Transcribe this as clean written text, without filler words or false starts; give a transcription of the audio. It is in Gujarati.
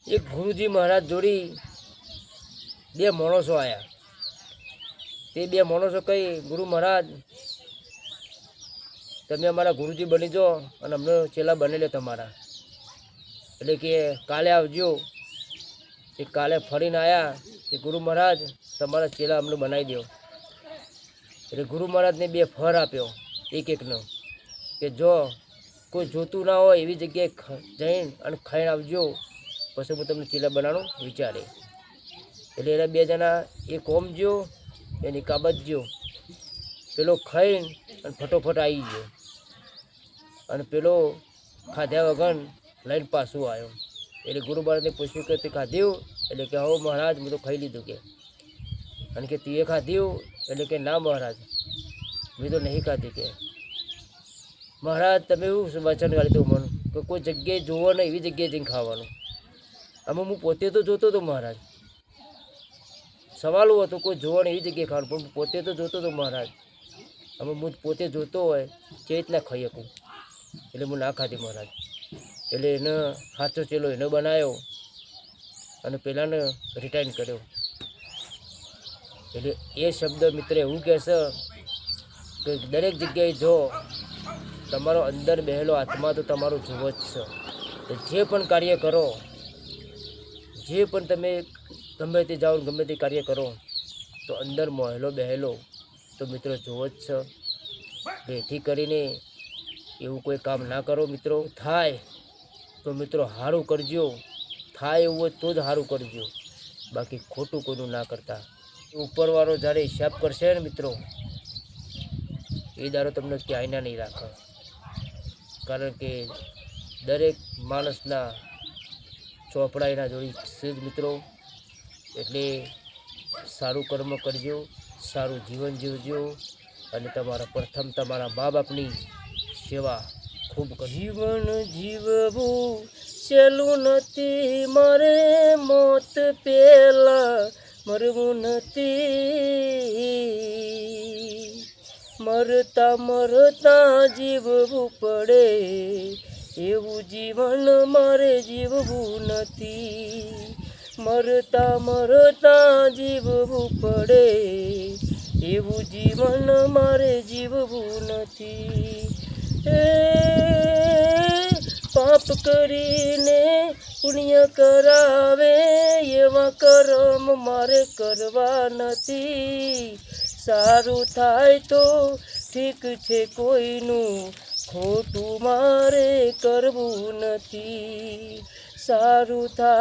एक गुरुजी महाराज जोड़ी बे माणसो आया। ते बे माणसो कही, गुरु महाराज तमे अमारा गुरुजी बनी जो और अमने चेला बने ले तमारा, એટલે કે કાલે આવજો। એ કાલે ફરીને આયા કે ગુરુ મહારાજ તમારા ચેલા અમને બનાવી દો। એટલે ગુરુ મહારાજને બે ફર આપ્યો એક એકનો કે જો કોઈ જોતું ના હોય એવી જગ્યાએ જઈને અને ખાઈને આવજો, પછી હું તમને ચેલા બનાવવાનું વિચારે। એટલે એના બે જણા એ કોમ જ્યો એની કાબત જ્યો, પેલો ખાઈને અને ફટોફટ આવી ગયો અને પેલો ખાધ્યા વગર લઈને પાછું આવ્યો। એટલે ગુરુ મહારાજને પૂછ્યું કે તે ખાધ્યું? એટલે કે હો મહારાજ મેં તો ખાઈ લીધું કે। અને કે તું એ ખાધ્યું? એટલે કે ના મહારાજ મેં તો નહીં ખાધી કે। મહારાજ તમે એવું વચન ગાળી દઉં મને કે કોઈ જગ્યાએ જોવો ને એવી જગ્યાએ જઈને ખાવાનું। આમાં હું પોતે તો જોતો હતો મહારાજ, સવાલ હતો કોઈ જોવો ને એવી જગ્યાએ ખાવાનું, પણ પોતે તો જોતો હતો મહારાજ। આમાં હું પોતે જોતો હોય તે રીતના ખાઈ શકું, એટલે હું ના ખાધી મહારાજ। એટલે એને સાચો ચેલો એને બનાવ્યો અને પેલાને રિટાયર કર્યો। એટલે એ શબ્દ મિત્ર એવું કહેશે કે દરેક જગ્યાએ જો તમારો અંદર બેહેલો આત્મા તો તમારો જુઓ જ છે। જે પણ કાર્ય કરો, જે પણ તમે ગમે તે જાઓ ગમે તે કાર્ય કરો તો અંદર મોહેલો બેહેલો તો મિત્રો જુઓ જ છે। જેથી કરીને એવું કોઈ કામ ના કરો મિત્રો। થાય તો મિત્રો સારું કરજો, થાય એવું હોય તો જ સારું કરજો, બાકી ખોટું કોઈનું ના કરતા। ઉપરવાળો જ્યારે હિસાબ કરશે ને મિત્રો એ દારો તમને ક્યાંય નહીં રાખે, કારણ કે દરેક માણસના ચોપડાઈના જોડી છે જ મિત્રો। એટલે સારું કર્મ કરજો, સારું જીવન જીવજો અને તમારા પ્રથમ તમારા મા બાપની સેવા ખૂબ કરજો। જીવન જીવવું સહેલું નથી, મારે મોત પહેલા મરવું નથી, મરતા મરતા જીવવું પડે એવું જીવન મારે જીવવું નથી, મરતા મરતા જીવવું પડે એવું જીવન મારે જીવવું નથી। પાપ કરીને પુણ્ય કરાવે એવા કર્મ મારે કરવા નથી। સારું થાય તો ઠીક છે, કોઈનું ખોટું મારે કરવું નથી। સારું થાય